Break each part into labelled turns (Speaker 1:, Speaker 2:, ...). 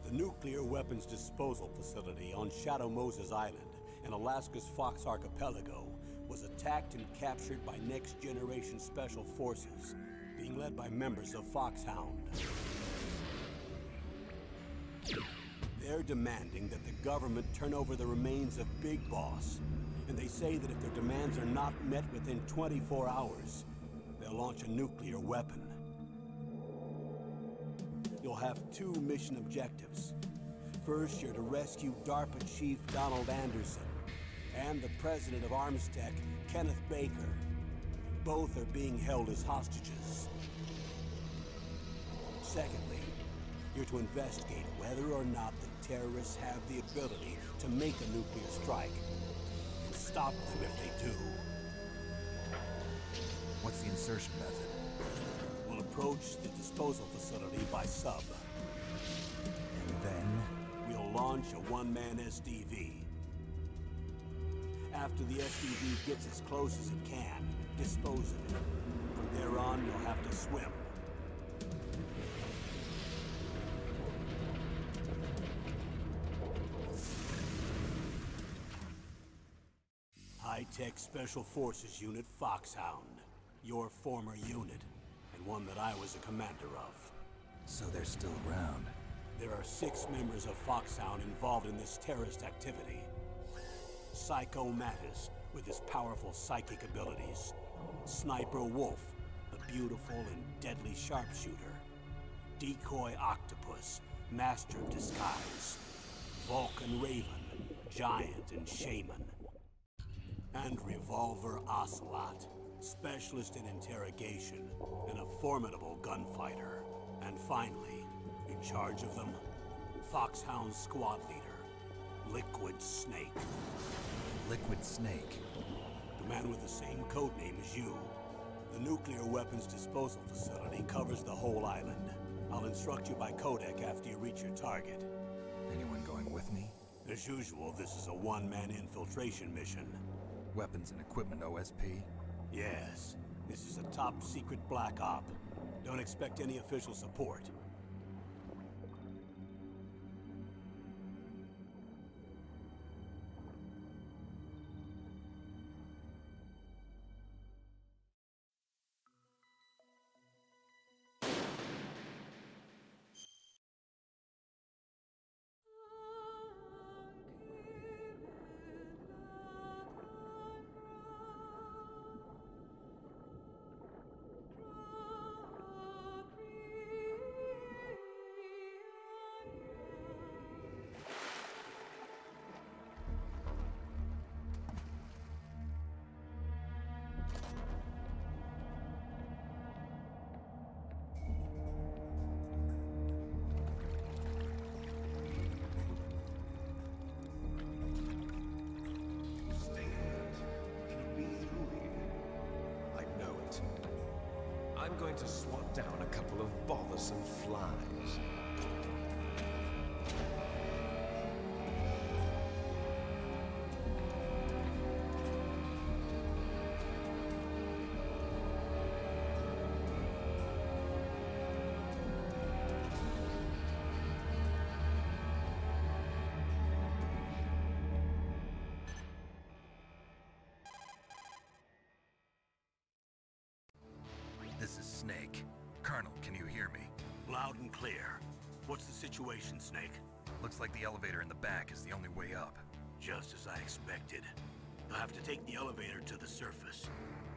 Speaker 1: The nuclear weapons disposal facility on Shadow Moses Island in Alaska's Fox Archipelago was attacked and captured by Next Generation Special Forces, being led by members of Foxhound. They're demanding that the government turn over the remains of Big Boss, and they say that if their demands are not met within 24 hours, they'll launch a nuclear weapon. You'll have two mission objectives. First, you're to rescue DARPA Chief Donald Anderson and the president of Armstech, Kenneth Baker. Both are being held as hostages. Secondly, you're to investigate whether or not the terrorists have the ability to make a nuclear strike and stop them if they do.
Speaker 2: What's the insertion method?
Speaker 1: We'll approach the disposal facility by sub.
Speaker 2: And then?
Speaker 1: We'll launch a one-man SDV. After the SDV gets as close as it can, dispose of it. From there on, you'll have to swim. High-Tech Special Forces Unit Foxhound. Your former unit, and one that I was a commander of.
Speaker 2: So they're still around.
Speaker 1: There are 6 members of Foxhound involved in this terrorist activity. Psycho Mattis, with his powerful psychic abilities. Sniper Wolf, the beautiful and deadly sharpshooter. Decoy Octopus, master of disguise. Vulcan Raven, giant and shaman. And Revolver Ocelot, specialist in interrogation and a formidable gunfighter. And finally, in charge of them, Foxhound squad leader, Liquid Snake.
Speaker 2: Liquid Snake?
Speaker 1: The man with the same codename as you. The nuclear weapons disposal facility covers the whole island. I'll instruct you by codec after you reach your target.
Speaker 2: Anyone going with me?
Speaker 1: As usual, this is a one-man infiltration mission.
Speaker 2: Weapons and equipment OSP?
Speaker 1: Yes. This is a top-secret black op. Don't expect any official support.
Speaker 3: I'm going to swat down a couple of bothersome flies.
Speaker 2: This is Snake. Colonel, can you hear me?
Speaker 1: Loud and clear. What's the situation, Snake?
Speaker 2: Looks like the elevator in the back is the only way up.
Speaker 1: Just as I expected. You'll have to take the elevator to the surface,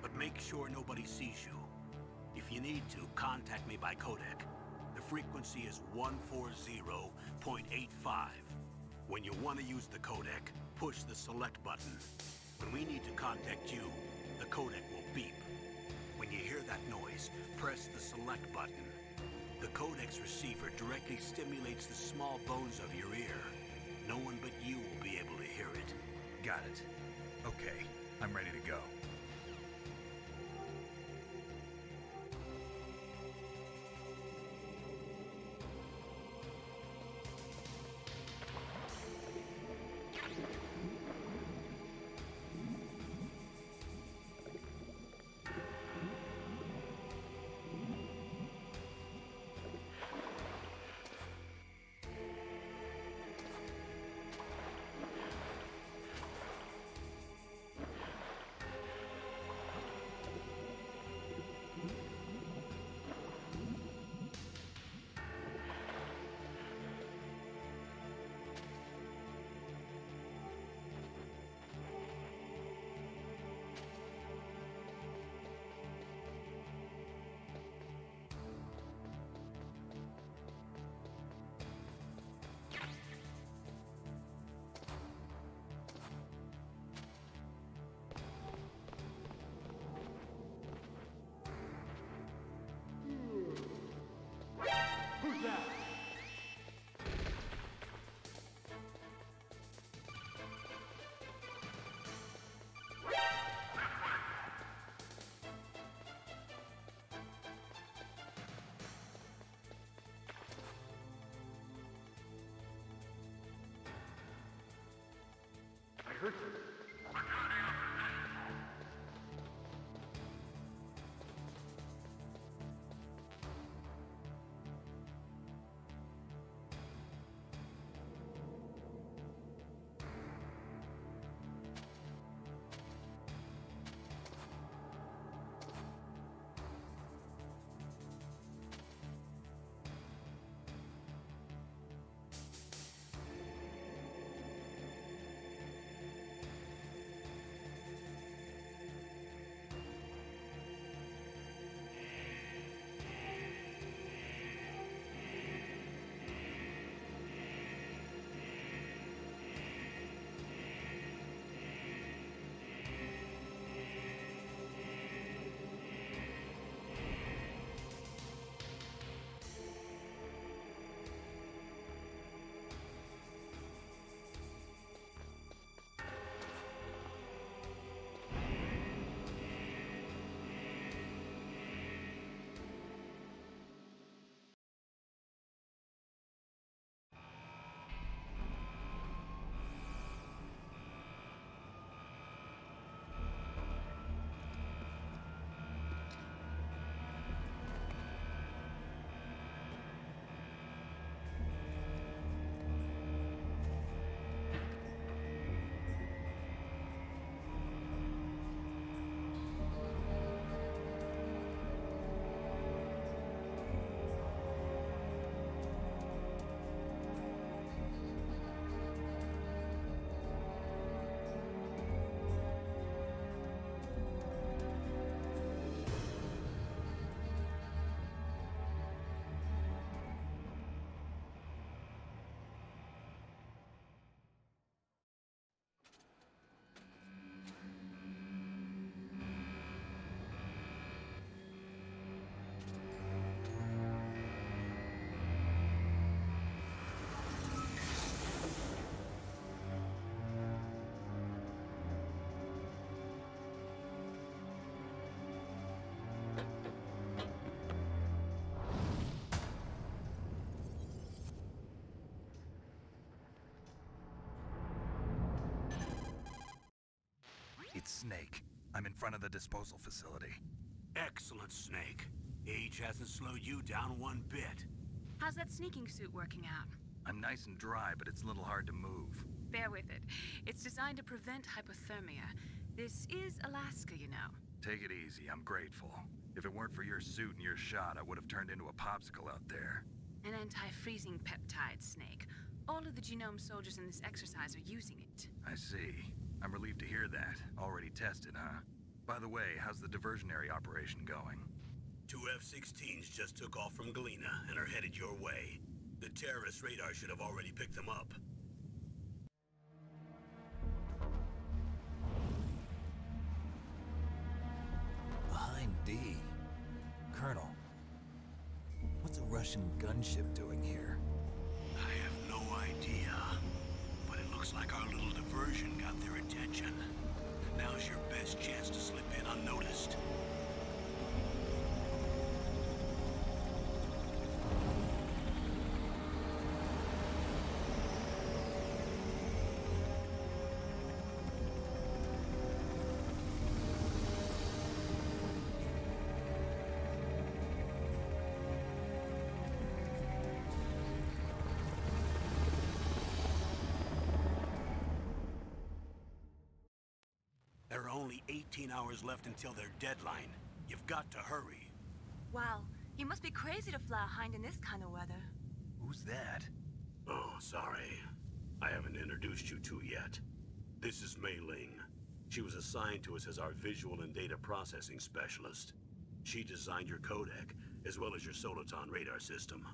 Speaker 1: but make sure nobody sees you. If you need to, contact me by codec. The frequency is 140.85. When you want to use the codec, push the select button. When we need to contact you, the codec will beep. When you hear that noise, press the select button. The codec's receiver directly stimulates the small bones of your ear. No one but you will be able to hear it.
Speaker 2: Got it. Okay, I'm ready to go. It's Snake. I'm in front of the disposal facility.
Speaker 1: Excellent, Snake. Age hasn't slowed you down one bit.
Speaker 4: How's that sneaking suit working out?
Speaker 2: I'm nice and dry, but it's a little hard to move.
Speaker 4: Bear with it. It's designed to prevent hypothermia. This is Alaska, you know.
Speaker 2: Take it easy, I'm grateful. If it weren't for your suit and your shot, I would have turned into a popsicle out there.
Speaker 4: An anti-freezing peptide, Snake. All of the genome soldiers in this exercise are using it.
Speaker 2: I see. I'm relieved to hear that. Already tested, huh? By the way, how's the diversionary operation going?
Speaker 1: 2 F-16s just took off from Galena and are headed your way. The terrorist radar should have already picked them up.
Speaker 5: Behind D. Colonel, what's a Russian gunship doing here?
Speaker 1: I have no idea, but it looks like our little diversion got their attention. Now's your best chance to slip in unnoticed. There are only 18 hours left until their deadline. You've got to hurry.
Speaker 4: Wow, you must be crazy to fly a Hind in this kind of weather.
Speaker 2: Who's that?
Speaker 1: Oh, sorry. I haven't introduced you to yet. This is Mei Ling. She was assigned to us as our visual and data processing specialist. She designed your codec, as well as your Soliton radar system.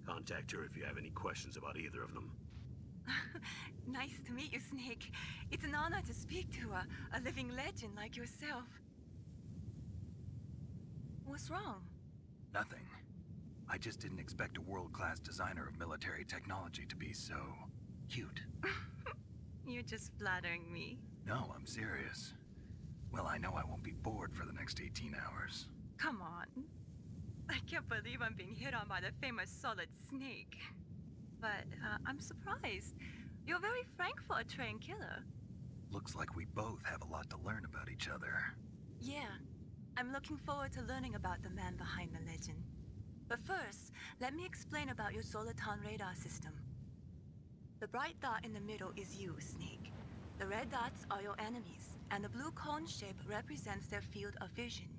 Speaker 1: Contact her if you have any questions about either of them.
Speaker 4: Nice to meet you, Snake. It's an honor to speak to a living legend like yourself. What's wrong?
Speaker 2: Nothing. I just didn't expect a world-class designer of military technology to be so cute.
Speaker 4: You're just flattering me.
Speaker 2: No, I'm serious. Well, I know I won't be bored for the next 18 hours.
Speaker 4: Come on. I can't believe I'm being hit on by the famous Solid Snake. But I'm surprised. You're very frank for a trained killer.
Speaker 2: Looks like we both have a lot to learn about each other.
Speaker 4: Yeah, I'm looking forward to learning about the man behind the legend. But first, let me explain about your Soliton radar system. The bright dot in the middle is you, Snake. The red dots are your enemies, and the blue cone shape represents their field of vision.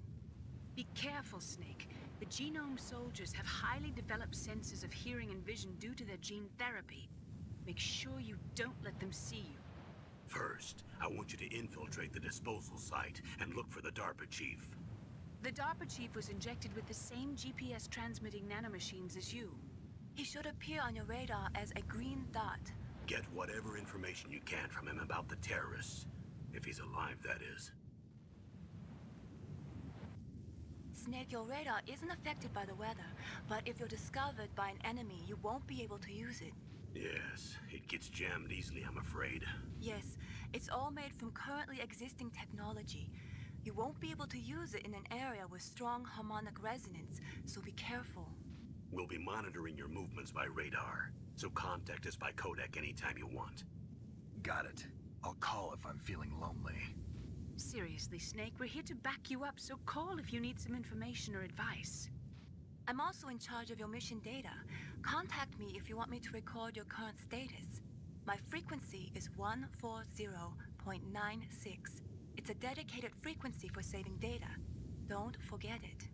Speaker 6: Be careful, Snake. The Genome soldiers have highly developed senses of hearing and vision due to their gene therapy. Make sure you don't let them see you.
Speaker 1: First, I want you to infiltrate the disposal site and look for the DARPA chief.
Speaker 6: The DARPA chief was injected with the same GPS transmitting nanomachines as you.
Speaker 4: He should appear on your radar as a green dot.
Speaker 1: Get whatever information you can from him about the terrorists. If he's alive, that is.
Speaker 4: Snake, your radar isn't affected by the weather, but if you're discovered by an enemy, you won't be able to use it.
Speaker 1: Yes, it gets jammed easily, I'm afraid.
Speaker 4: Yes, it's all made from currently existing technology. You won't be able to use it in an area with strong harmonic resonance, so be careful.
Speaker 1: We'll be monitoring your movements by radar, so contact us by codec anytime you want.
Speaker 2: Got it. I'll call if I'm feeling lonely.
Speaker 6: Seriously, Snake, we're here to back you up, so call if you need some information or advice.
Speaker 4: I'm also in charge of your mission data. Contact me if you want me to record your current status. My frequency is 140.96. It's a dedicated frequency for saving data. Don't forget it.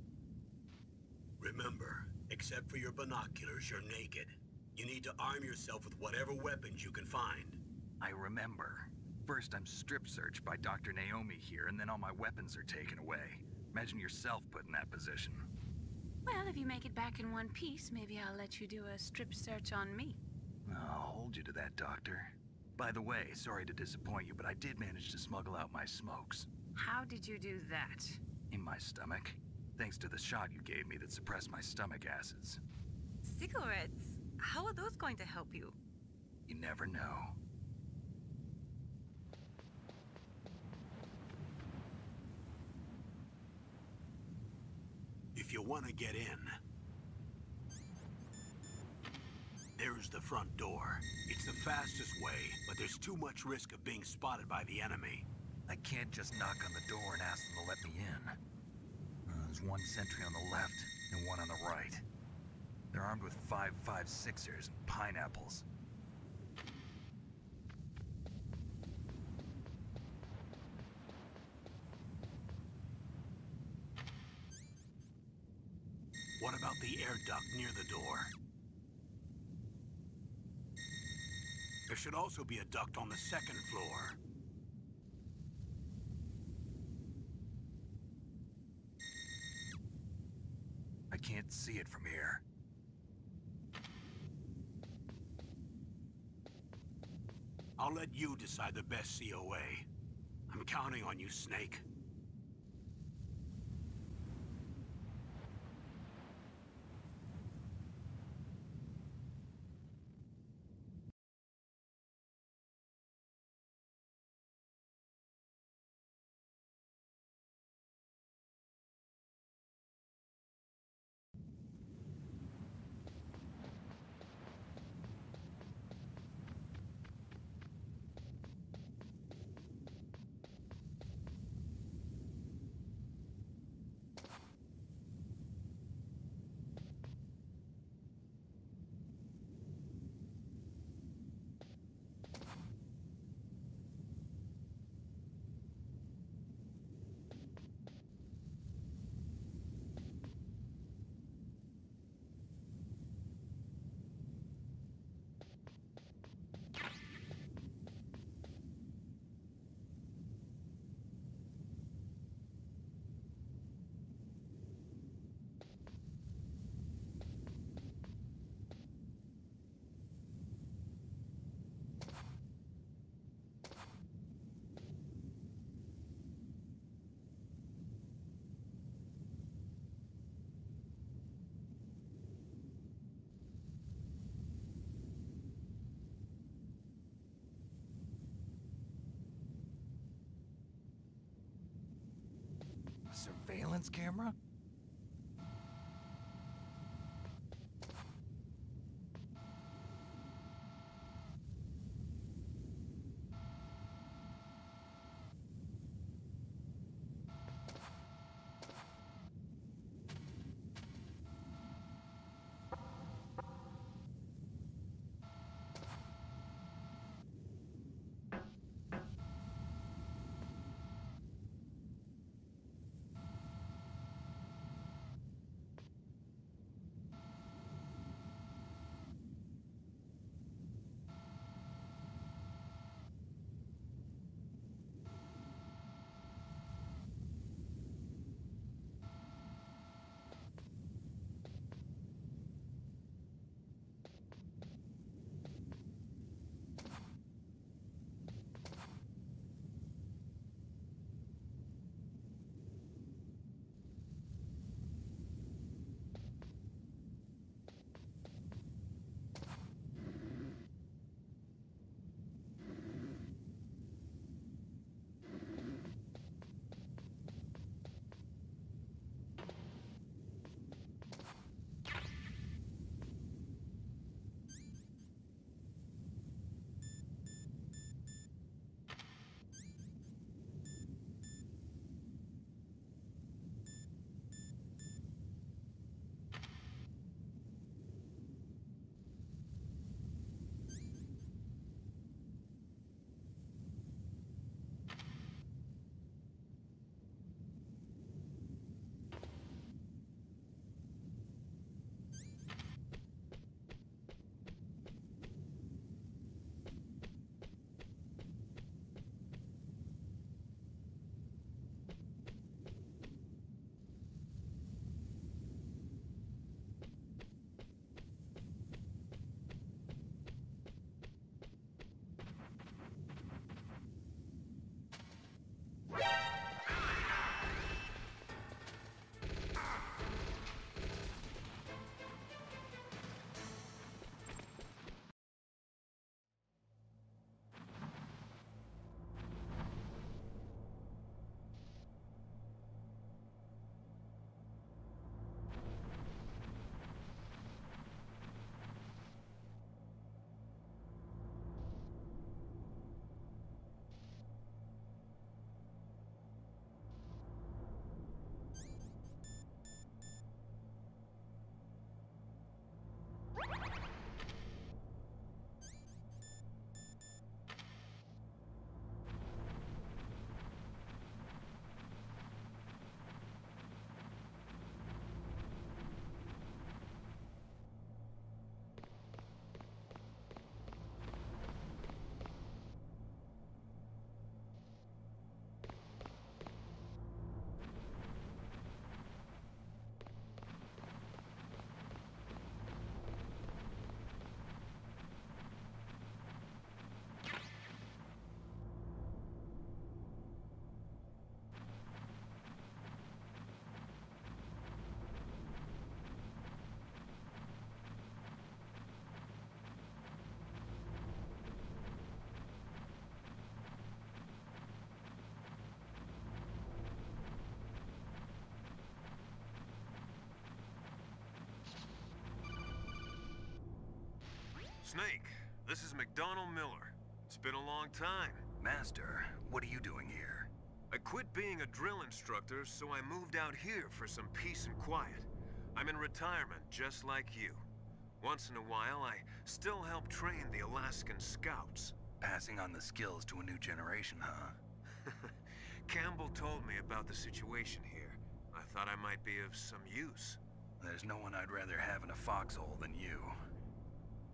Speaker 1: Remember, except for your binoculars, you're naked. You need to arm yourself with whatever weapons you can find.
Speaker 2: I remember. First I'm strip searched by Dr. Naomi here, and then all my weapons are taken away. Imagine yourself put in that position.
Speaker 6: Well, if you make it back in one piece, maybe I'll let you do a strip search on me.
Speaker 2: I'll hold you to that, Doctor. By the way, sorry to disappoint you, but I did manage to smuggle out my smokes.
Speaker 6: How did you do that?
Speaker 2: In my stomach. Thanks to the shot you gave me that suppressed my stomach acids.
Speaker 4: Cigarettes? How are those going to help you?
Speaker 2: You never know.
Speaker 1: If you want to get in, there's the front door. It's the fastest way, but there's too much risk of being spotted by the enemy.
Speaker 2: I can't just knock on the door and ask them to let me in. There's one sentry on the left and one on the right. They're armed with 5.56ers and pineapples.
Speaker 1: What about the air duct near the door? There should also be a duct on the second floor.
Speaker 2: I can't see it from here.
Speaker 1: I'll let you decide the best COA. I'm counting on you, Snake.
Speaker 2: Surveillance camera?
Speaker 3: Snake, this is McDonald Miller. It's been a long time.
Speaker 2: Master, what are you doing here?
Speaker 3: I quit being a drill instructor, so I moved out here for some peace and quiet. I'm in retirement, just like you. Once in a while, I still help train the Alaskan Scouts.
Speaker 2: Passing on the skills to a new generation, huh?
Speaker 3: Campbell told me about the situation here. I thought I might be of some use.
Speaker 2: There's no one I'd rather have in a foxhole than you.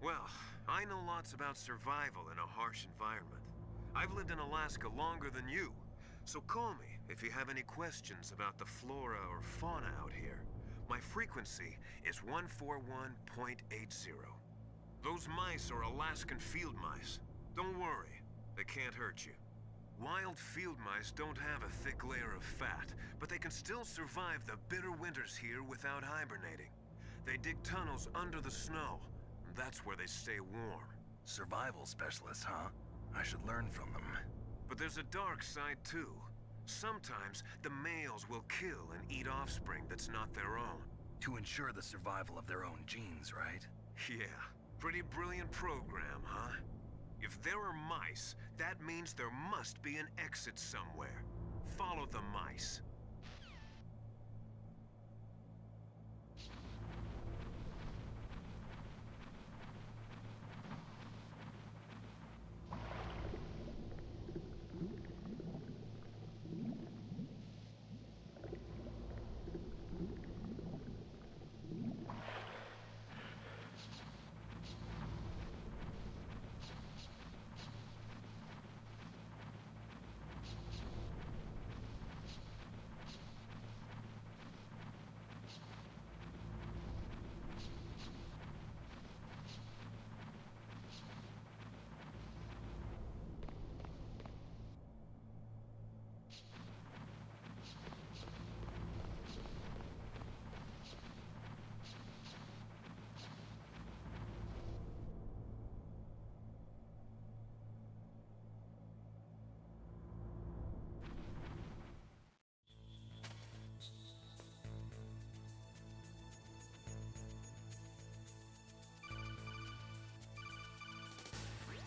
Speaker 3: Well, I know lots about survival in a harsh environment. I've lived in Alaska longer than you, so call me if you have any questions about the flora or fauna out here. My frequency is 141.80. Those mice are Alaskan field mice. Don't worry, they can't hurt you. Wild field mice don't have a thick layer of fat, but they can still survive the bitter winters here without hibernating. They dig tunnels under the snow. That's where they stay warm.
Speaker 2: Survival specialists, huh? I should learn from them.
Speaker 3: But there's a dark side too. Sometimes the males will kill and eat offspring that's not their own.
Speaker 2: To ensure the survival of their own genes, right?
Speaker 3: Yeah, pretty brilliant program, huh? If there are mice, that means there must be an exit somewhere. Follow the mice.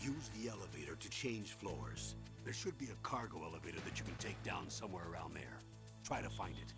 Speaker 1: Use the elevator to change floors. There should be a cargo elevator that you can take down somewhere around there. Try to find it.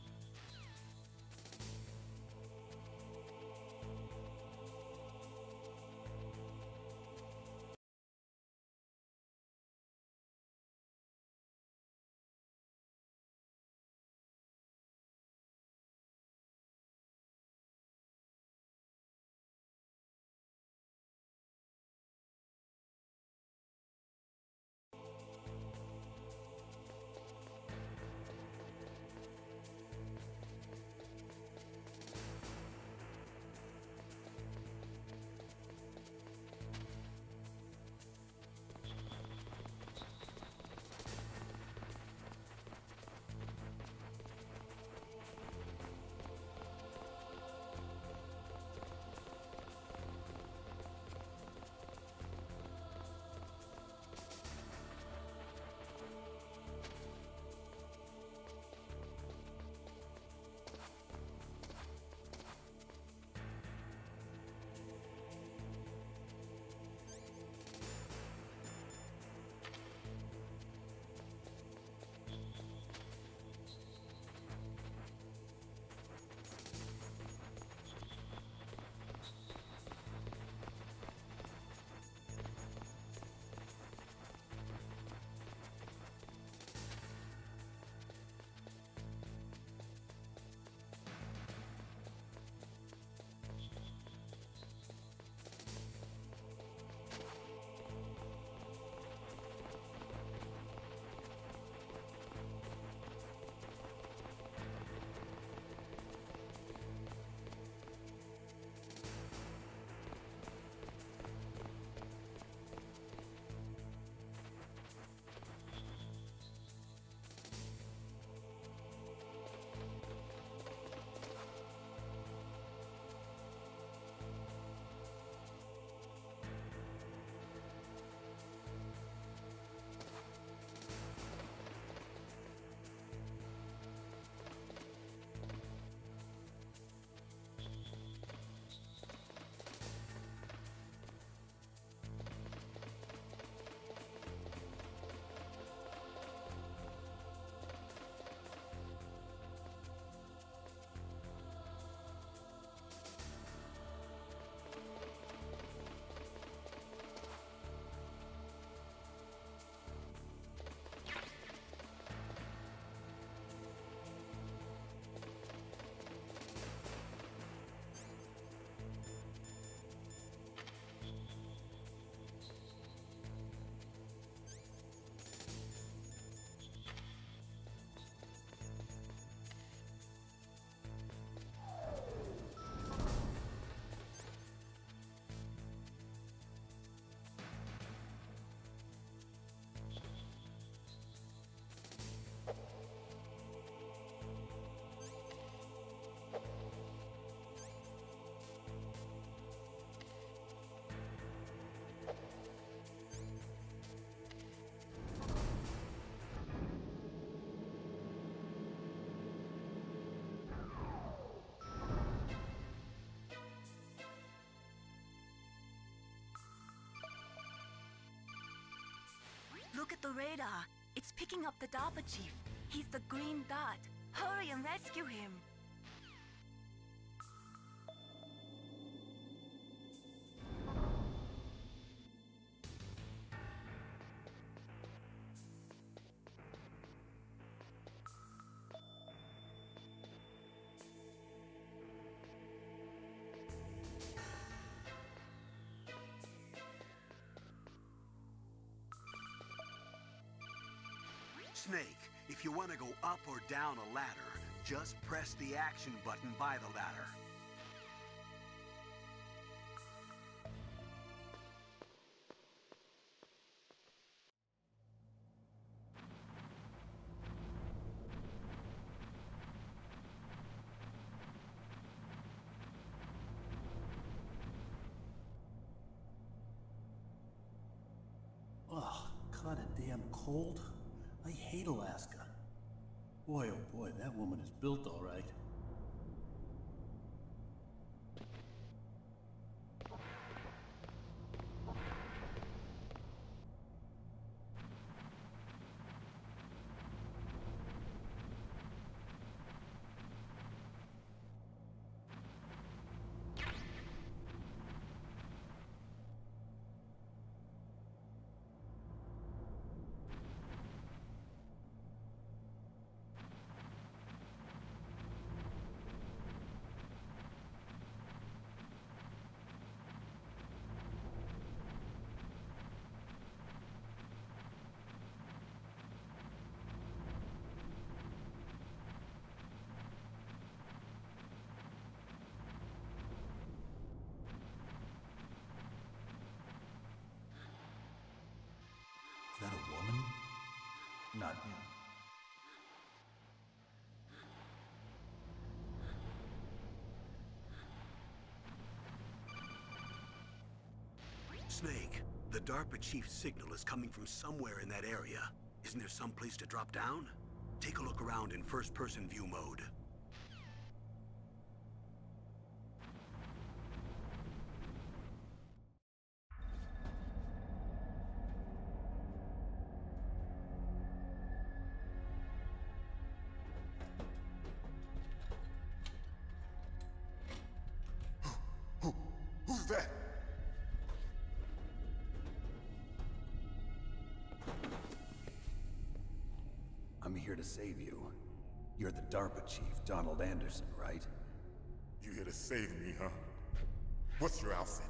Speaker 4: radar. It's picking up the DARPA chief. He's the green dot. Hurry and rescue him.
Speaker 1: Snake, if you want to go up or down a ladder, just press the action button by the ladder.
Speaker 7: Ugh, kinda damn cold. I hate Alaska. Boy, oh boy, that woman is built all right.
Speaker 5: Is that a woman? Not him.
Speaker 1: Snake, the DARPA chief's signal is coming from somewhere in that area. Isn't there some place to drop down? Take a look around in first-person view mode.
Speaker 8: Who's that?
Speaker 5: I'm here to save you. You're the DARPA chief, Donald Anderson, right?
Speaker 8: You here to save me, huh? What's your outfit?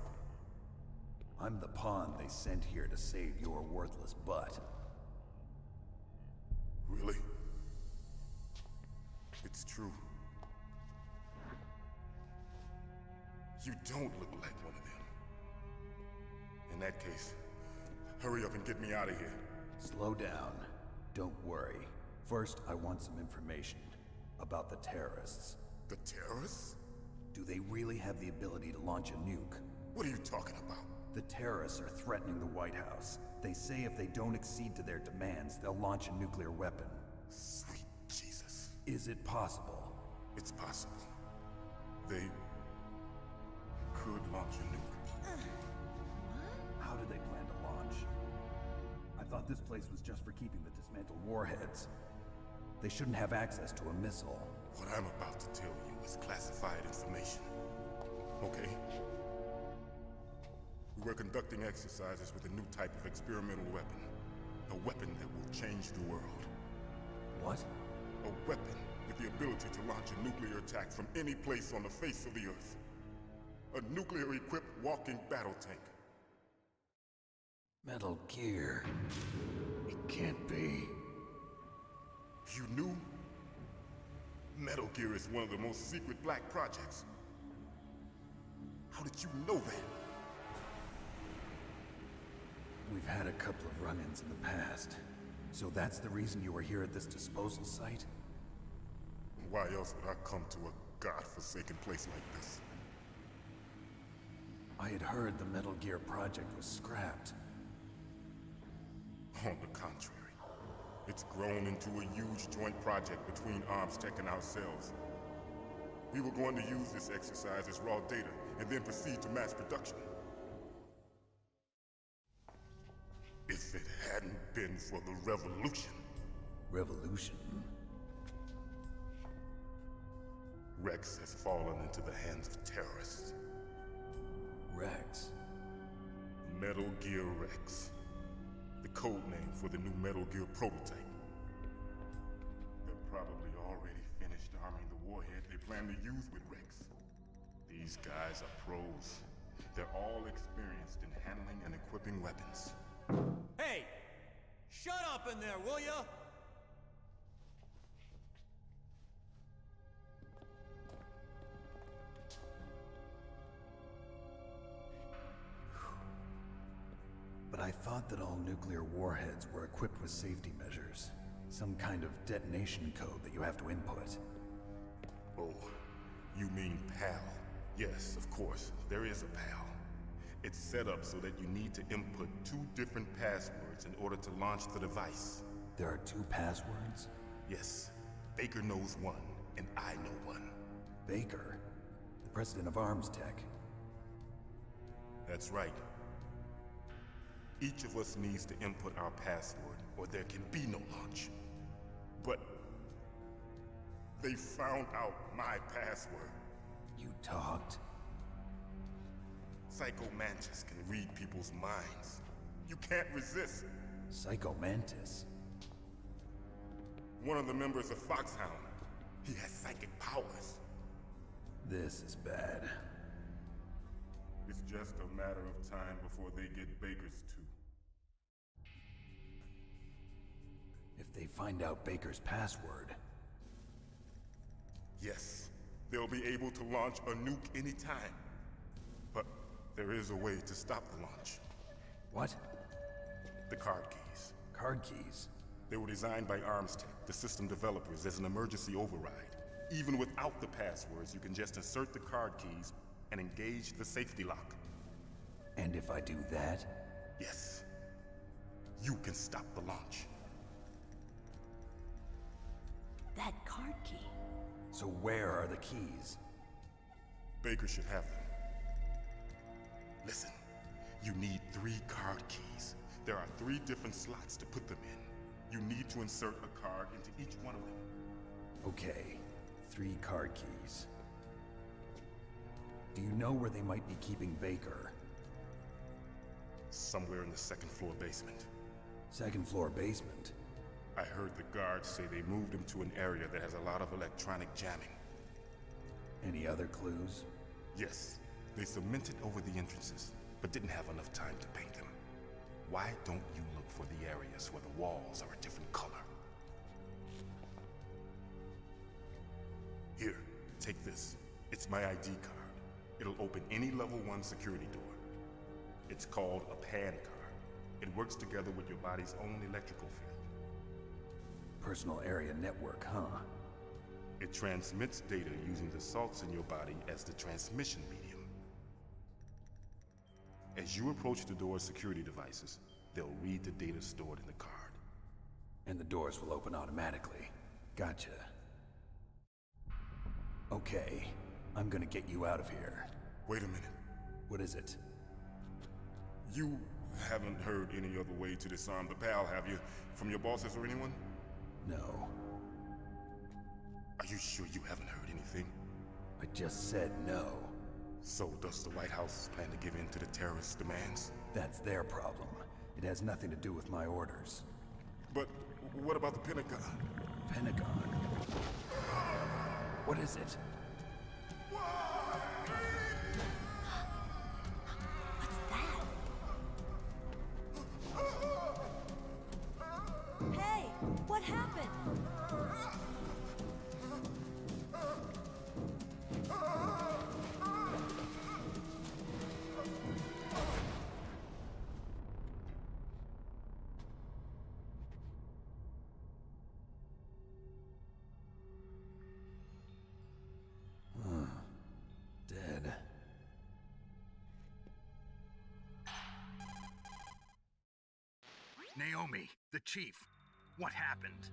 Speaker 5: I'm the pawn they sent here to save your worthless butt.
Speaker 8: Really? It's true. You don't look like one of them. In that case, hurry up and get me out of here.
Speaker 5: Slow down. Don't worry. First, I want some information about the terrorists.
Speaker 8: The terrorists?
Speaker 5: Do they really have the ability to launch a nuke?
Speaker 8: What are you talking about?
Speaker 5: The terrorists are threatening the White House. They say if they don't accede to their demands, they'll launch a nuclear weapon.
Speaker 8: Sweet Jesus.
Speaker 5: Is it possible?
Speaker 8: It's possible. They could launch a nuke.
Speaker 5: How do they plan to launch? I thought this place was just for keeping the dismantled warheads. They shouldn't have access to a missile.
Speaker 8: What I'm about to tell you is classified information. Okay? We were conducting exercises with a new type of experimental weapon. A weapon that will change the world.
Speaker 5: What?
Speaker 8: A weapon with the ability to launch a nuclear attack from any place on the face of the Earth. A nuclear-equipped walking battle tank.
Speaker 5: Metal Gear. It can't be.
Speaker 8: You knew? Metal Gear is one of the most secret black projects. How did you know that?
Speaker 5: We've had a couple of run-ins in the past. So that's the reason you were here at this disposal site?
Speaker 8: Why else would I come to a godforsaken place like this?
Speaker 5: I had heard the Metal Gear project was scrapped.
Speaker 8: On the contrary. It's grown into a huge joint project between ArmsTech and ourselves. We were going to use this exercise as raw data, and then proceed to mass production. If it hadn't been for the revolution.
Speaker 5: Revolution?
Speaker 8: Rex has fallen into the hands of terrorists.
Speaker 5: Rex?
Speaker 8: Metal Gear Rex. The code name for the new Metal Gear prototype. They're probably already finished arming the warhead they plan to use with Rex. These guys are pros. They're all experienced in handling and equipping weapons.
Speaker 9: Hey! Shut up in there, will ya?
Speaker 5: But I thought that all nuclear warheads were equipped with safety measures. Some kind of detonation code that you have to input.
Speaker 8: Oh, you mean PAL? Yes, of course, there is a PAL. It's set up so that you need to input 2 different passwords in order to launch the device.
Speaker 5: There are 2 passwords?
Speaker 8: Yes, Baker knows one, and I know one.
Speaker 5: Baker? The president of ArmsTech?
Speaker 8: That's right. Each of us needs to input our password, or there can be no launch. But they found out my password.
Speaker 5: You talked?
Speaker 8: Psycho Mantis can read people's minds. You can't resist.
Speaker 5: Psycho Mantis?
Speaker 8: One of the members of Foxhound. He has psychic powers.
Speaker 5: This is bad.
Speaker 8: It's just a matter of time before they get Baker's too.
Speaker 5: If they find out Baker's password...
Speaker 8: Yes, they'll be able to launch a nuke anytime. But there is a way to stop the launch.
Speaker 5: What?
Speaker 8: The card keys.
Speaker 5: Card keys?
Speaker 8: They were designed by ArmsTech, the system developers, as an emergency override. Even without the passwords, you can just insert the card keys and engage the safety lock.
Speaker 5: And if I do that?
Speaker 8: Yes. You can stop the launch.
Speaker 10: That card key.
Speaker 5: So where are the keys?
Speaker 8: Baker should have them. Listen, you need 3 card keys. There are 3 different slots to put them in. You need to insert a card into each one of them.
Speaker 5: Okay, 3 card keys. Do you know where they might be keeping Baker?
Speaker 8: Somewhere in the 2nd floor basement.
Speaker 5: 2nd floor basement?
Speaker 8: I heard the guards say they moved him to an area that has a lot of electronic jamming.
Speaker 5: Any other clues?
Speaker 8: Yes. They cemented over the entrances, but didn't have enough time to paint them. Why don't you look for the areas where the walls are a different color? Here, take this. It's my ID card. It'll open any level 1 security door. It's called a PAN card. It works together with your body's own electrical field.
Speaker 5: Personal area network, huh?
Speaker 8: It transmits data using the salts in your body as the transmission medium. As you approach the door's security devices, they'll read the data stored in the card.
Speaker 5: And the doors will open automatically. Gotcha. Okay, I'm gonna get you out of here.
Speaker 8: Wait a minute.
Speaker 5: What is it?
Speaker 8: You haven't heard any other way to disarm the PAL, have you? From your bosses or anyone?
Speaker 5: No.
Speaker 8: Are you sure you haven't heard anything?
Speaker 5: I just said no.
Speaker 8: So does the White House plan to give in to the terrorists' demands?
Speaker 5: That's their problem. It has nothing to do with my orders.
Speaker 8: But what about the Pentagon?
Speaker 5: Pentagon? What is it?
Speaker 10: What's that? Hey, what happened?
Speaker 5: Dead.
Speaker 2: Naomi, the chief. What happened?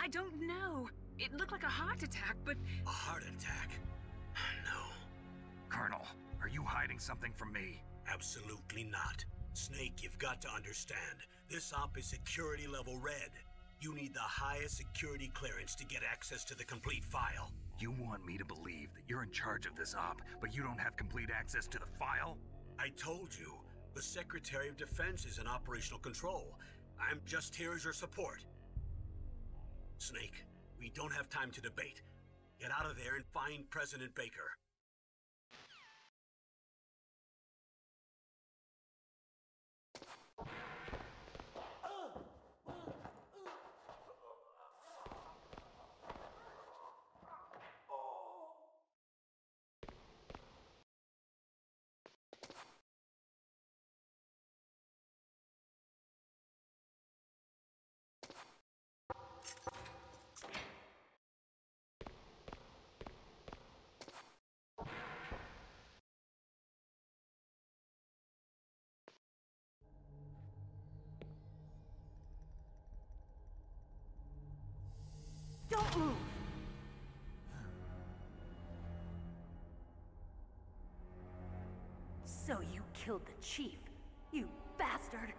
Speaker 6: I don't know. It looked like a heart attack, but...
Speaker 1: A heart attack? No.
Speaker 2: Colonel, are you hiding something from me?
Speaker 1: Absolutely not. Snake, you've got to understand. This op is security level red. You need the highest security clearance to get access to the complete file.
Speaker 2: You want me to believe that you're in charge of this op, but you don't have complete access to the file?
Speaker 1: I told you, the Secretary of Defense is in operational control. I'm just here as your support. Snake, we don't have time to debate. Get out of there and find President Baker.
Speaker 10: Don't move! So you killed the chief, you bastard!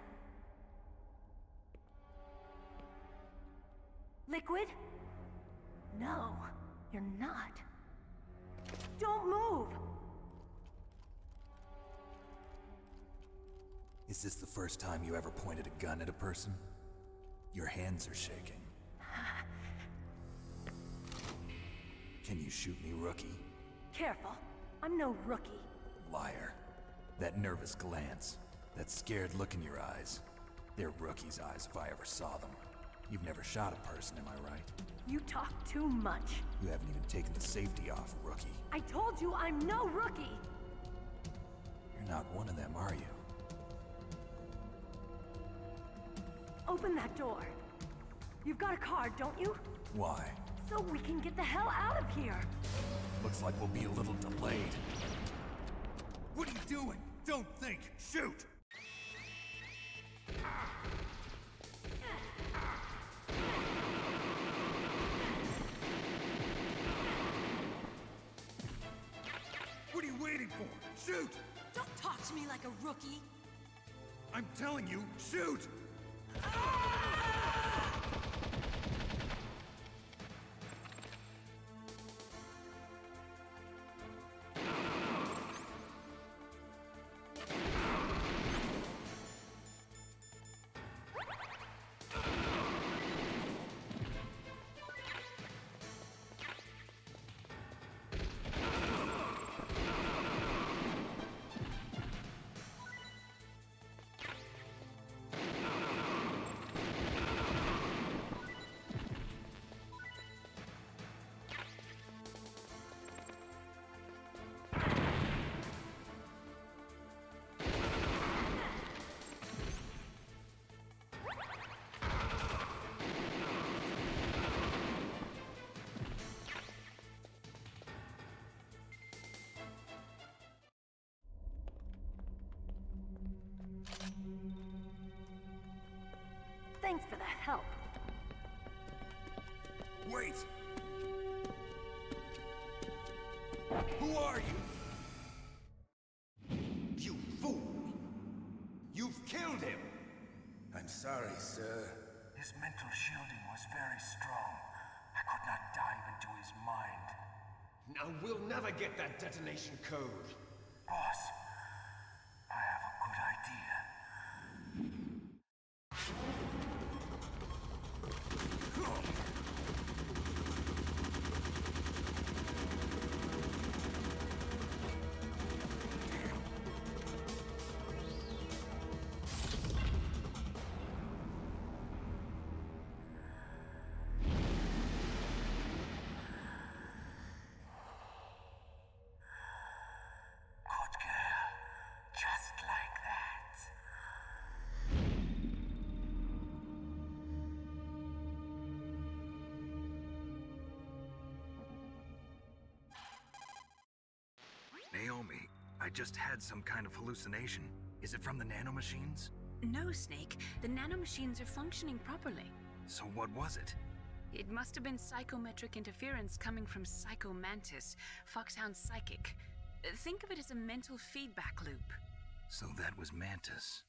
Speaker 10: Liquid? No, you're not. Don't move!
Speaker 5: Is this the first time you ever pointed a gun at a person? Your hands are shaking. Can you shoot me, rookie?
Speaker 10: Careful, I'm no rookie.
Speaker 5: Liar. That nervous glance, that scared look in your eyes. They're rookie's eyes if I ever saw them. You've never shot a person, am I right?
Speaker 10: You talk too much.
Speaker 5: You haven't even taken the safety off, rookie.
Speaker 10: I told you I'm no rookie!
Speaker 5: You're not one of them, are you?
Speaker 10: Open that door. You've got a card, don't you?
Speaker 5: Why?
Speaker 10: So we can get the hell out of here!
Speaker 5: Looks like we'll be a little delayed.
Speaker 7: What are you doing? Don't think! Shoot! What are you waiting for? Shoot!
Speaker 10: Don't talk to me like a rookie!
Speaker 7: I'm telling you, shoot!
Speaker 10: Thanks for the help.
Speaker 7: Wait! Who are you?
Speaker 11: You fool! You've killed him!
Speaker 12: I'm sorry, sir.
Speaker 11: His mental shielding was very strong. I could not dive into his mind. Now we'll never get that detonation code. Boss, I have a good idea.
Speaker 2: Naomi, I just had some kind of hallucination. Is it from the nanomachines?
Speaker 6: No, Snake. The nanomachines are functioning properly.
Speaker 2: So what was it?
Speaker 6: It must have been psychometric interference coming from Psycho Mantis, Foxhound's psychic. Think of it as a mental feedback loop.
Speaker 2: So that was Mantis.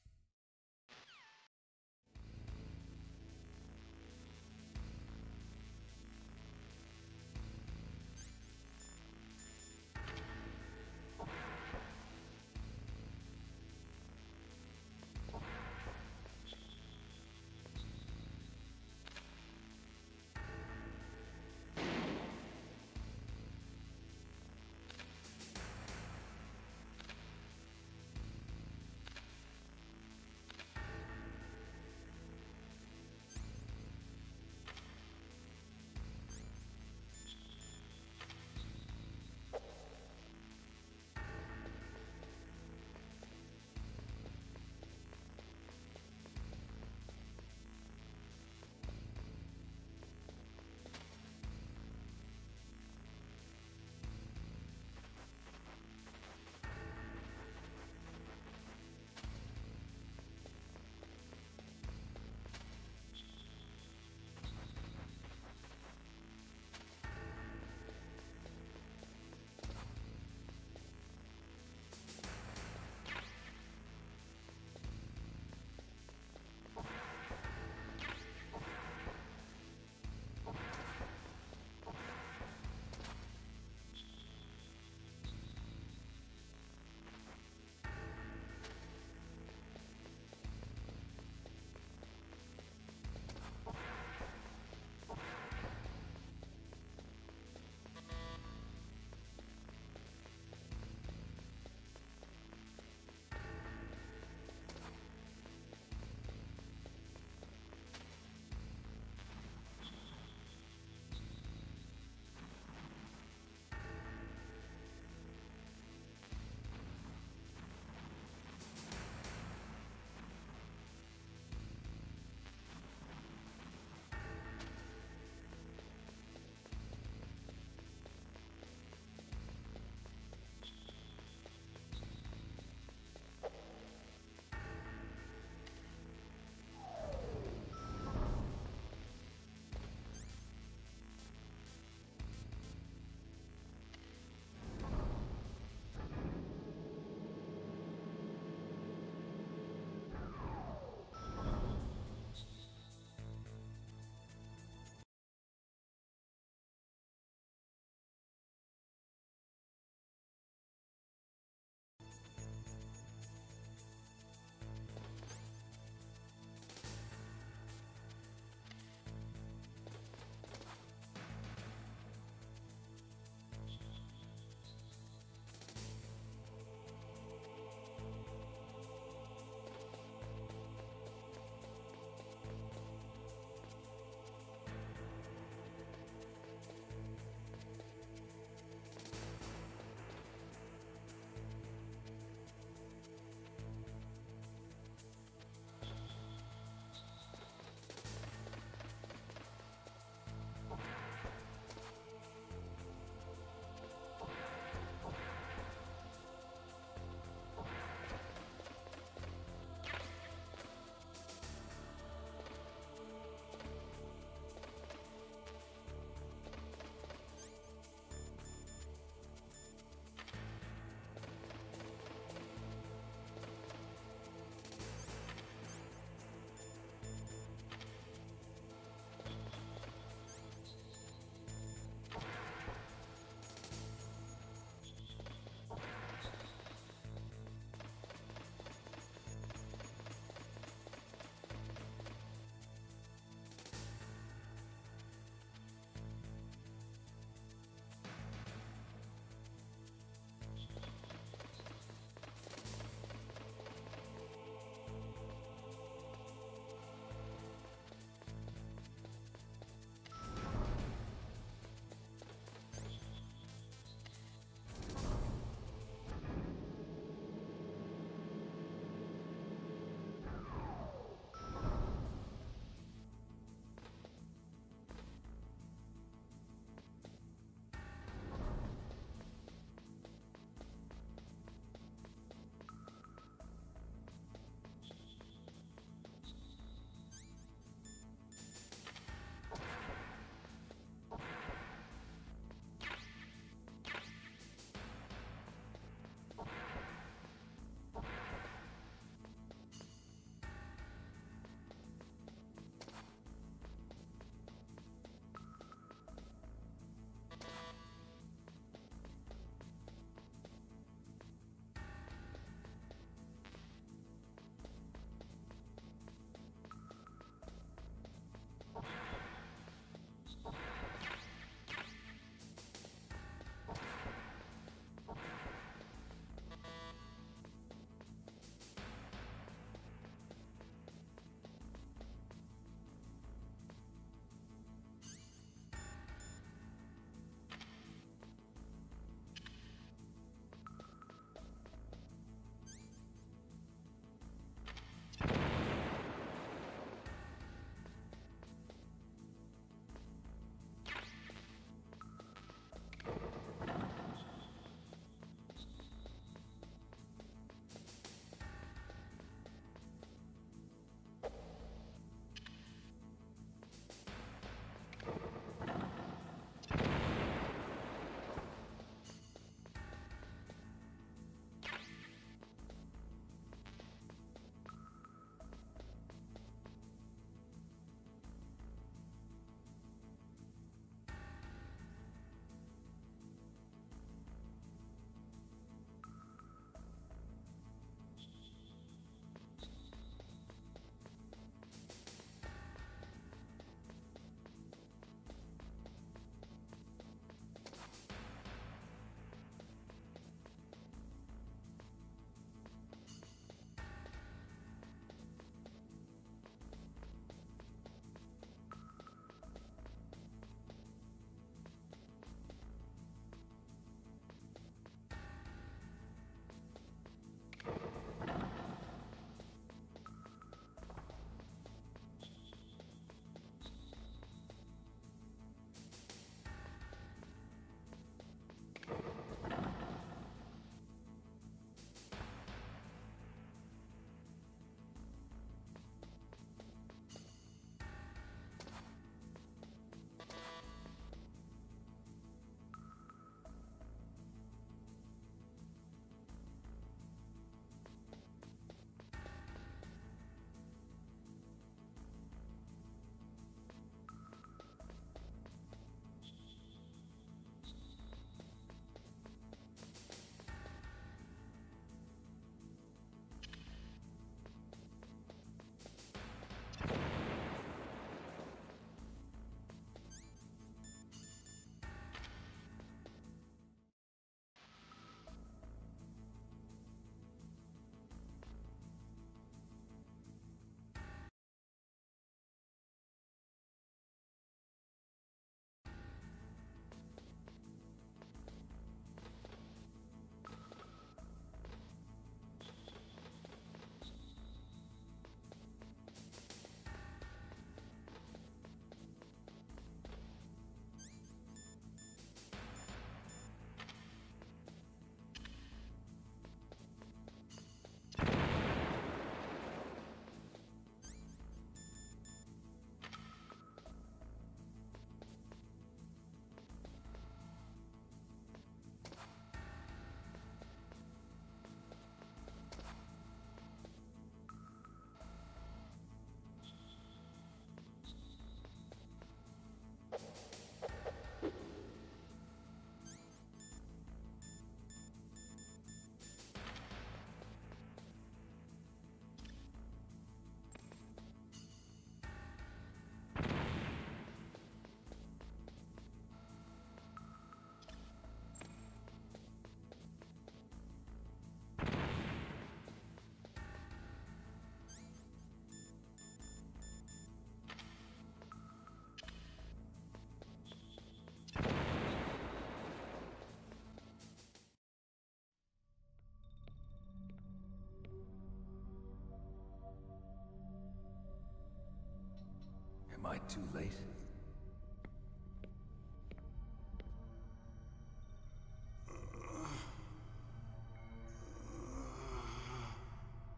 Speaker 5: Am I too late?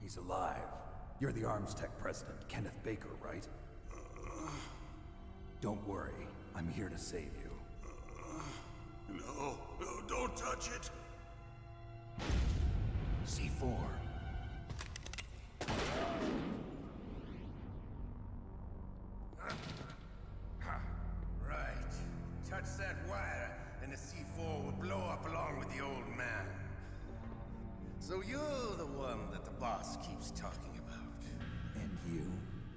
Speaker 5: He's alive. You're the Arms Tech president, Kenneth Baker, right? Don't worry. I'm here to save you.
Speaker 8: No, don't touch it!
Speaker 5: C4.
Speaker 12: Right. Touch that wire, and the C4 will blow up along with the old man. So you're the one that the boss keeps talking about.
Speaker 5: And you?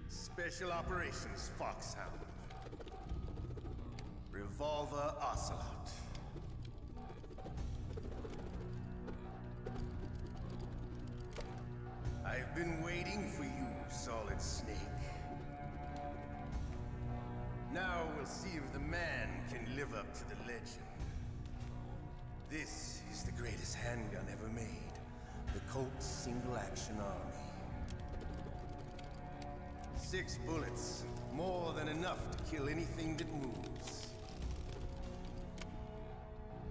Speaker 12: Special Operations Foxhound. Revolver Ocelot. I've been waiting for you, Solid Snake. Now we'll see if the man can live up to the legend. This is the greatest handgun ever made. The Colt Single Action Army. 6 bullets, more than enough to kill anything that moves.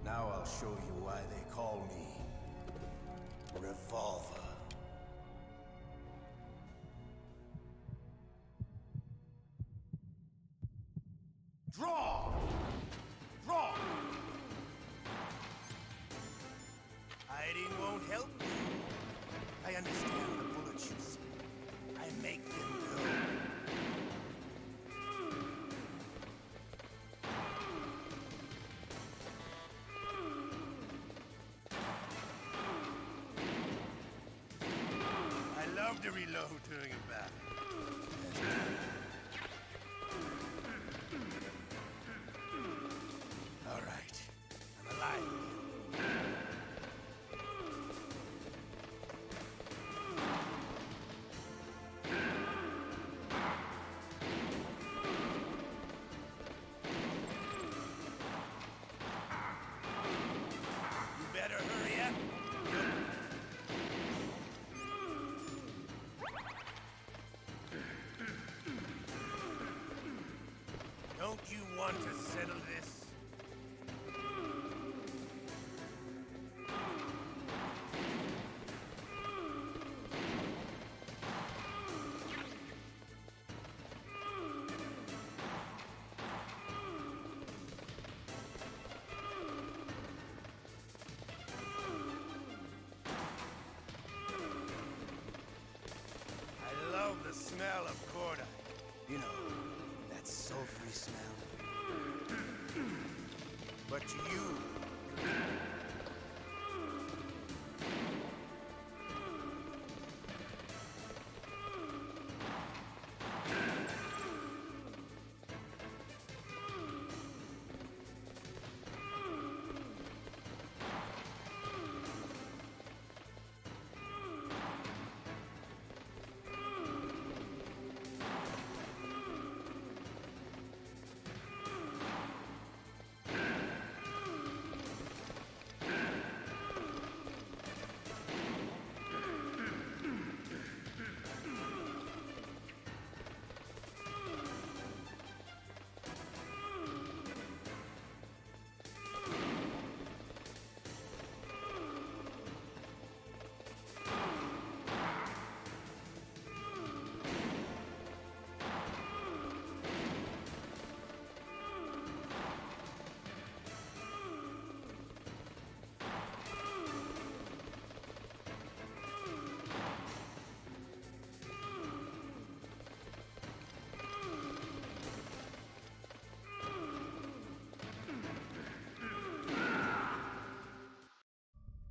Speaker 12: Now I'll show you why they call me Revolver. Draw! Draw! Hiding won't help me. I understand the bullets you see. I make them go. I love to reload during a battle. All right, I'm alive. You better hurry up. Don't you want to settle this? I love the smell of cordite. You know, that sulfury smell. But to you...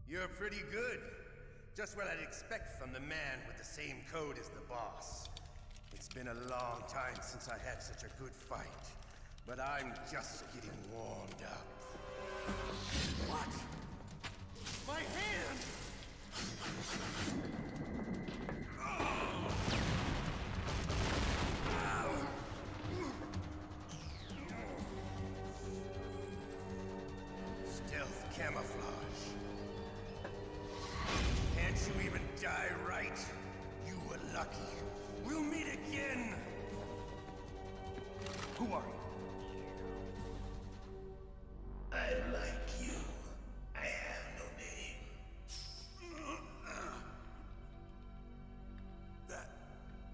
Speaker 12: You're pretty good. Just what I'd expect from the man with the same code as the boss. It's been a long time since I had such a good fight, but I'm just getting warmed up. What? My hand! Stealth camouflage. Can't you even die right? You were lucky. We'll meet again!
Speaker 7: Who are you?
Speaker 13: I like you. I have no name.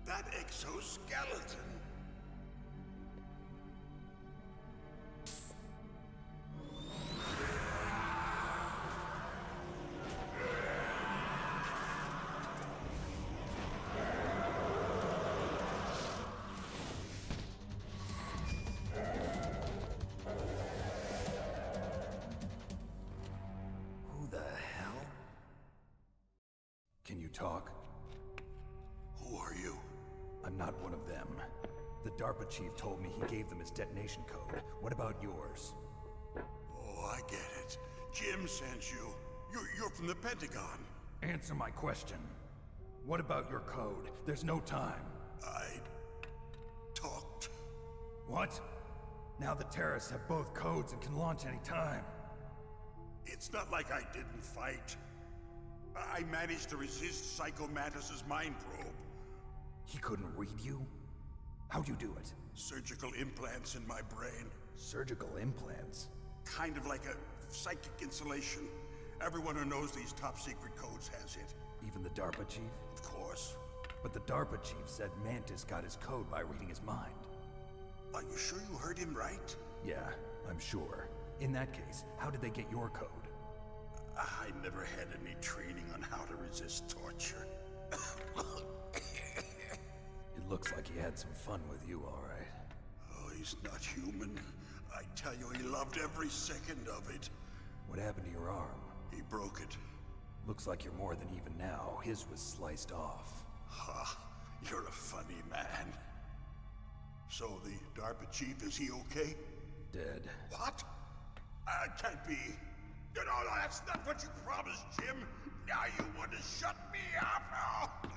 Speaker 12: That exoskeleton.
Speaker 5: Can you talk?
Speaker 12: Who are you?
Speaker 5: I'm not one of them. The DARPA chief told me he gave them his detonation code. What about yours?
Speaker 12: Oh, I get it. Jim sent you. You're from the Pentagon.
Speaker 5: Answer my question. What about your code? There's no time.
Speaker 12: I talked.
Speaker 5: What? Now the terrorists have both codes and can launch any time.
Speaker 12: It's not like I didn't fight. I managed to resist Psycho Mantis's mind probe.
Speaker 5: He couldn't read you? How'd you do it?
Speaker 12: Surgical implants in my brain.
Speaker 5: Surgical implants?
Speaker 12: Kind of like a psychic insulation. Everyone who knows these top secret codes has it.
Speaker 5: Even the DARPA chief?
Speaker 12: Of course.
Speaker 5: But the DARPA chief said Mantis got his code by reading his mind.
Speaker 12: Are you sure you heard him right?
Speaker 5: Yeah, I'm sure. In that case, how did they get your code?
Speaker 12: I never had any training on how to resist torture.
Speaker 5: It looks like he had some fun with you, all right.
Speaker 12: Oh, he's not human. I tell you, he loved every second of it.
Speaker 5: What happened to your arm?
Speaker 12: He broke it.
Speaker 5: Looks like you're more than even now. His was sliced off.
Speaker 12: Ha! You're a funny man. So the DARPA chief, is he okay?
Speaker 5: Dead.
Speaker 12: What? Can't be. No, that's not what you promised, Jim. Now you want to shut me up? Oh.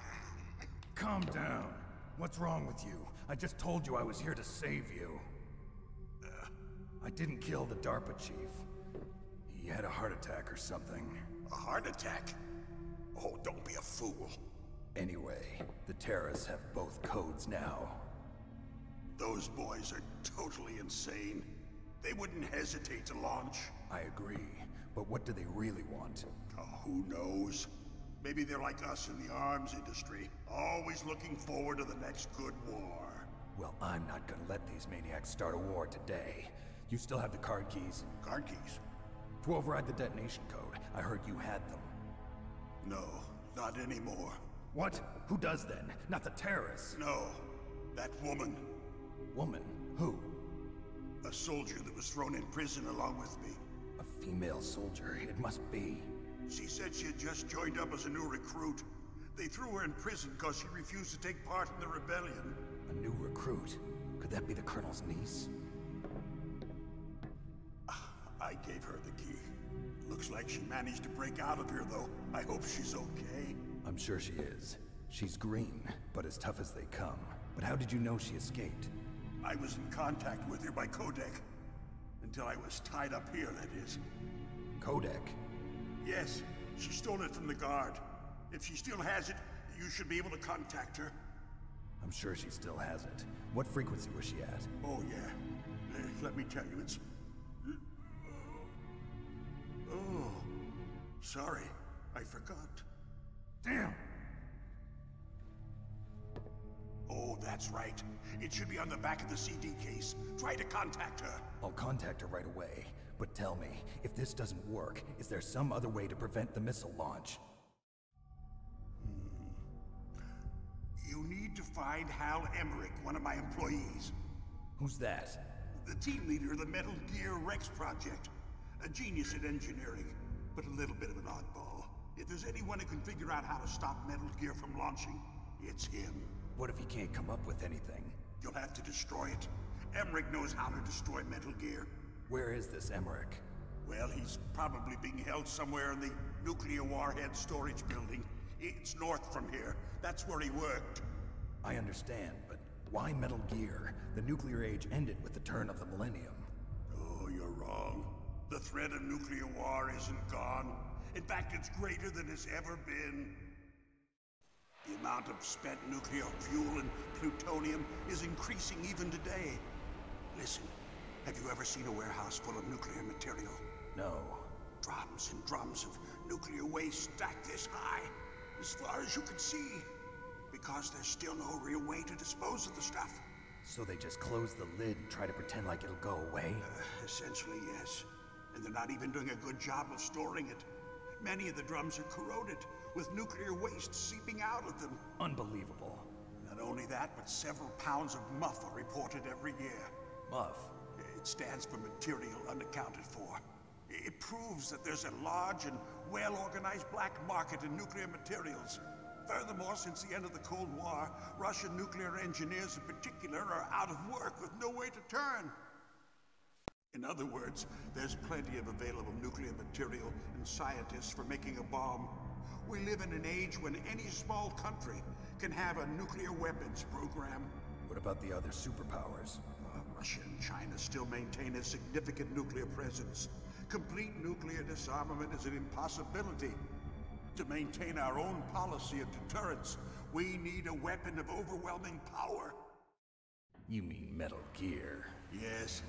Speaker 5: Calm down. What's wrong with you? I just told you I was here to save you. I didn't kill the DARPA chief. He had a heart attack or something.
Speaker 12: A heart attack? Oh, don't be a fool.
Speaker 5: Anyway, the terrorists have both codes now.
Speaker 12: Those boys are totally insane. They wouldn't hesitate to launch.
Speaker 5: I agree, but what do they really want?
Speaker 12: Oh, who knows? Maybe they're like us in the arms industry, always looking forward to the next good war.
Speaker 5: Well, I'm not gonna let these maniacs start a war today. You still have the card keys?
Speaker 12: Card keys?
Speaker 5: To override the detonation code. I heard you had them.
Speaker 12: No, not anymore.
Speaker 5: What? Who does then? Not the terrorists?
Speaker 12: No, that woman.
Speaker 5: Woman? Who?
Speaker 12: A soldier that was thrown in prison along with me.
Speaker 5: A female soldier, it must be.
Speaker 12: She said she had just joined up as a new recruit. They threw her in prison because she refused to take part in the rebellion.
Speaker 5: A new recruit? Could that be the Colonel's niece?
Speaker 12: I gave her the key. Looks like she managed to break out of here, though. I hope she's okay.
Speaker 5: I'm sure she is. She's green, but as tough as they come. But how did you know she escaped?
Speaker 12: I was in contact with her by codec. Until I was tied up here, that is.
Speaker 5: Codec?
Speaker 12: Yes, she stole it from the guard. If she still has it, you should be able to contact her.
Speaker 5: I'm sure she still has it. What frequency was she at?
Speaker 12: Oh, yeah. Let me tell you, it's... Oh, sorry. I forgot.
Speaker 5: Damn!
Speaker 12: Oh, that's right. It should be on the back of the CD case. Try to contact her.
Speaker 5: I'll contact her right away. But tell me, if this doesn't work, is there some other way to prevent the missile launch?
Speaker 12: You need to find Hal Emmerich, one of my employees.
Speaker 5: Who's that?
Speaker 12: The team leader of the Metal Gear Rex project. A genius at engineering, but a little bit of an oddball. If there's anyone who can figure out how to stop Metal Gear from launching, it's him.
Speaker 5: What if he can't come up with anything?
Speaker 12: You'll have to destroy it. Emmerich knows how to destroy Metal Gear.
Speaker 5: Where is this Emmerich?
Speaker 12: Well, he's probably being held somewhere in the nuclear warhead storage building. It's north from here. That's where he worked.
Speaker 5: I understand, but why Metal Gear? The nuclear age ended with the turn of the millennium.
Speaker 12: Oh, you're wrong. The threat of nuclear war isn't gone. In fact, it's greater than it's ever been. The amount of spent nuclear fuel and plutonium is increasing even today.
Speaker 1: Listen, have you ever seen a warehouse full of nuclear material?
Speaker 5: No.
Speaker 1: Drums and drums of nuclear waste stacked this high, as far as you can see. Because there's still no real way to dispose of the stuff.
Speaker 5: So they just close the lid and try to pretend like it'll go away?
Speaker 1: Essentially, yes. And they're not even doing a good job of storing it. Many of the drums are corroded, with nuclear waste seeping out of them.
Speaker 5: Unbelievable.
Speaker 1: Not only that, but several pounds of muff are reported every year.
Speaker 5: Muff?
Speaker 1: It stands for material unaccounted for. It proves that there's a large and well-organized black market in nuclear materials. Furthermore, since the end of the Cold War, Russian nuclear engineers in particular are out of work with no way to turn. In other words, there's plenty of available nuclear material and scientists for making a bomb. We live in an age when any small country can have a nuclear weapons program.
Speaker 5: What about the other superpowers?
Speaker 1: Russia and China still maintain a significant nuclear presence. Complete nuclear disarmament is an impossibility. To maintain our own policy of deterrence, we need a weapon of overwhelming power.
Speaker 5: You mean Metal Gear?
Speaker 1: Yes.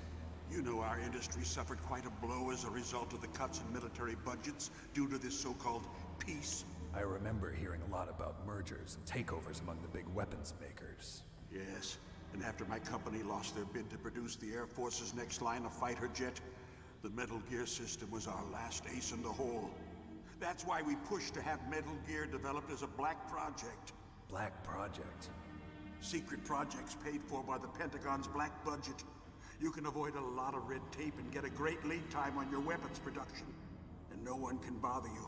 Speaker 1: You know our industry suffered quite a blow as a result of the cuts in military budgets due to this so-called peace.
Speaker 5: I remember hearing a lot about mergers and takeovers among the big weapons makers.
Speaker 1: Yes, and after my company lost their bid to produce the Air Force's next line of fighter jet, the Metal Gear system was our last ace in the hole. That's why we pushed to have Metal Gear developed as a black project.
Speaker 5: Black project?
Speaker 1: Secret projects paid for by the Pentagon's black budget. You can avoid a lot of red tape and get a great lead time on your weapons production. And no one can bother you.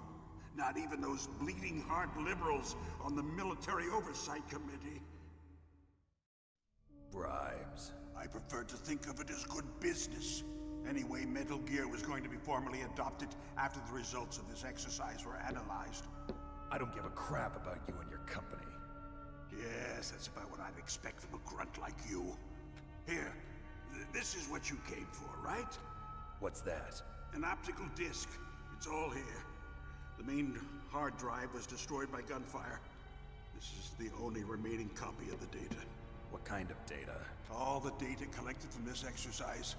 Speaker 1: Not even those bleeding heart liberals on the Military Oversight Committee.
Speaker 5: Bribes.
Speaker 1: I prefer to think of it as good business. Anyway, Metal Gear was going to be formally adopted after the results of this exercise were analyzed.
Speaker 5: I don't give a crap about you and your company.
Speaker 1: Yes, that's about what I'd expect from a grunt like you. Here, this is what you came for, right?
Speaker 5: What's that?
Speaker 1: An optical disc. It's all here. The main hard drive was destroyed by gunfire. This is the only remaining copy of the data.
Speaker 5: What kind of data?
Speaker 1: All the data collected from this exercise.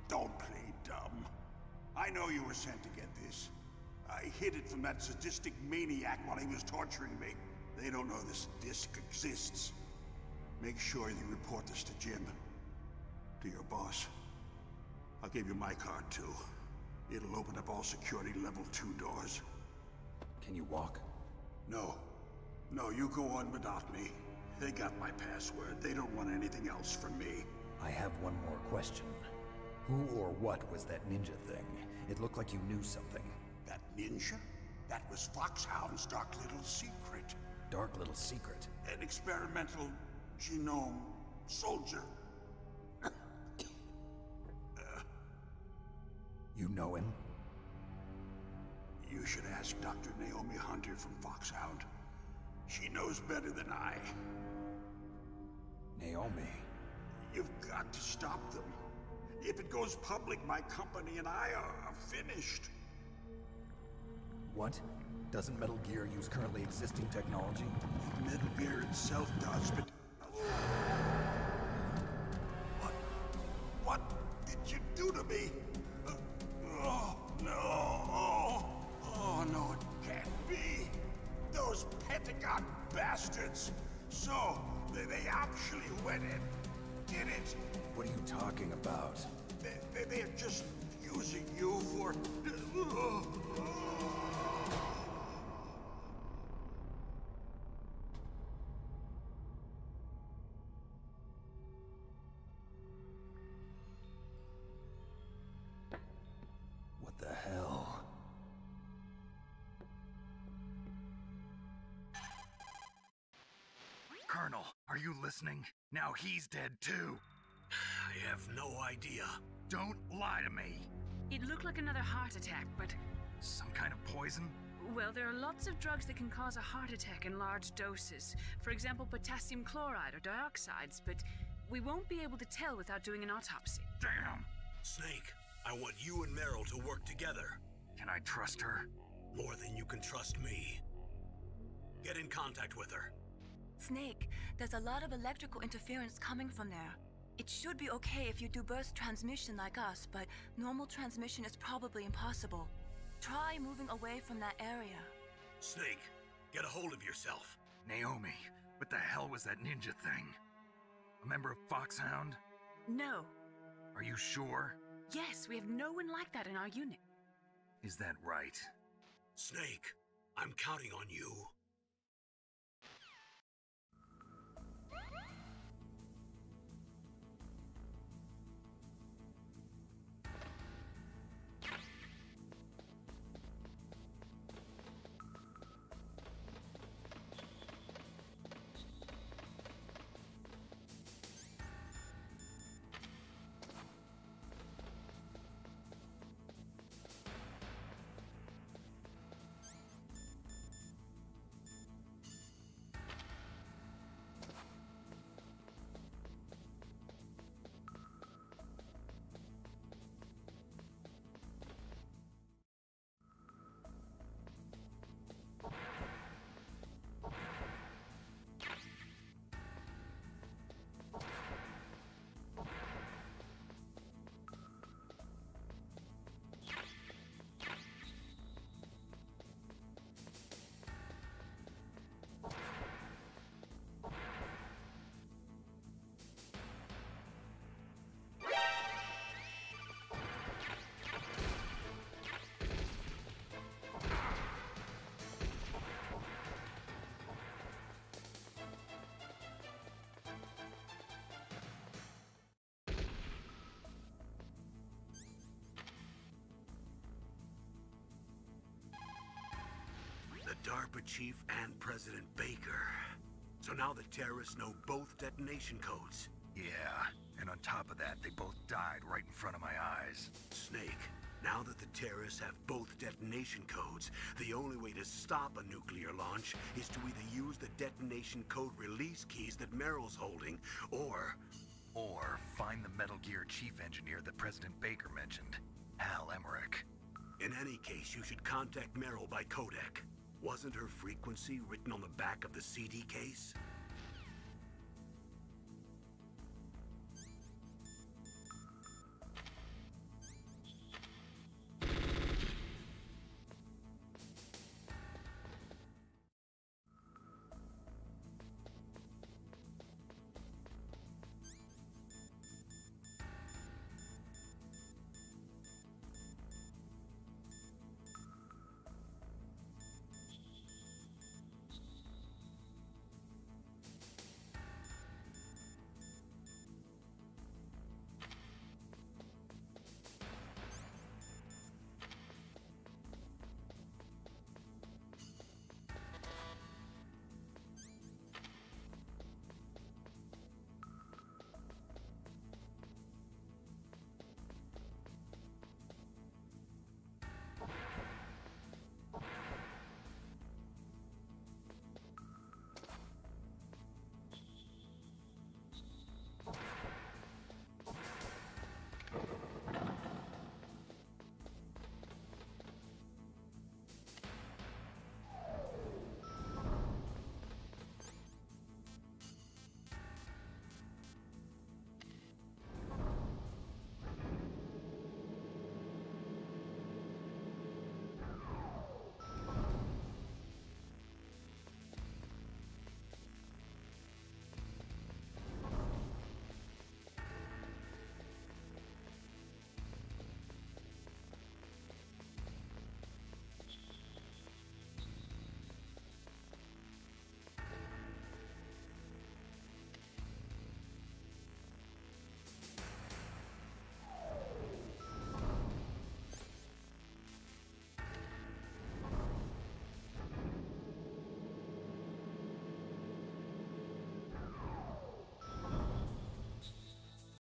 Speaker 1: Don't play dumb. I know you were sent to get this. I hid it from that sadistic maniac while he was torturing me. They don't know this disc exists. Make sure you report this to Jim. To your boss. I'll give you my card too. It'll open up all security level 2 doors.
Speaker 5: Can you walk?
Speaker 1: No. No, you go on without me. They got my password. They don't want anything else from me.
Speaker 5: I have one more question. Who or what was that ninja thing? It looked like you knew something.
Speaker 1: That ninja? That was Foxhound's dark little secret.
Speaker 5: Dark little secret?
Speaker 1: An experimental genome soldier.
Speaker 5: You know him?
Speaker 1: You should ask Dr. Naomi Hunter from Foxhound. She knows better than I.
Speaker 5: Naomi?
Speaker 1: You've got to stop them. If it goes public, my company and I are finished.
Speaker 5: What? Doesn't Metal Gear use currently existing technology?
Speaker 1: Metal Gear itself does, but... What did you do to me? Oh, no. Oh, no, it can't be. Those Pentagon bastards. So, they actually went and did it.
Speaker 5: What are you talking about?
Speaker 1: They're just using you for...
Speaker 5: What the hell?
Speaker 2: Colonel, are you listening? Now he's dead too.
Speaker 1: I have no idea.
Speaker 2: Don't lie to me.
Speaker 6: It looked like another heart attack, but...
Speaker 2: Some kind of poison?
Speaker 6: Well, there are lots of drugs that can cause a heart attack in large doses. For example, potassium chloride or dioxides, but we won't be able to tell without doing an autopsy.
Speaker 2: Damn!
Speaker 1: Snake, I want you and Meryl to work together.
Speaker 2: Can I trust her?
Speaker 1: More than you can trust me. Get in contact with her.
Speaker 4: Snake, there's a lot of electrical interference coming from there. It should be okay if you do burst transmission like us, but normal transmission is probably impossible. Try moving away from that area.
Speaker 1: Snake, get a hold of yourself.
Speaker 2: Naomi, what the hell was that ninja thing? A member of Foxhound?
Speaker 6: No.
Speaker 2: Are you sure?
Speaker 6: Yes, we have no one like that in our unit.
Speaker 2: Is that right?
Speaker 1: Snake, I'm counting on you. The DARPA chief and President Baker. So now the terrorists know both detonation codes.
Speaker 2: Yeah, and on top of that, they both died right in front of my eyes.
Speaker 1: Snake, now that the terrorists have both detonation codes, the only way to stop a nuclear launch is to either use the detonation code release keys that Meryl's holding, or
Speaker 2: find the Metal Gear chief engineer that President Baker mentioned, Hal Emmerich.
Speaker 1: In any case, you should contact Meryl by codec. Wasn't her frequency written on the back of the CD case?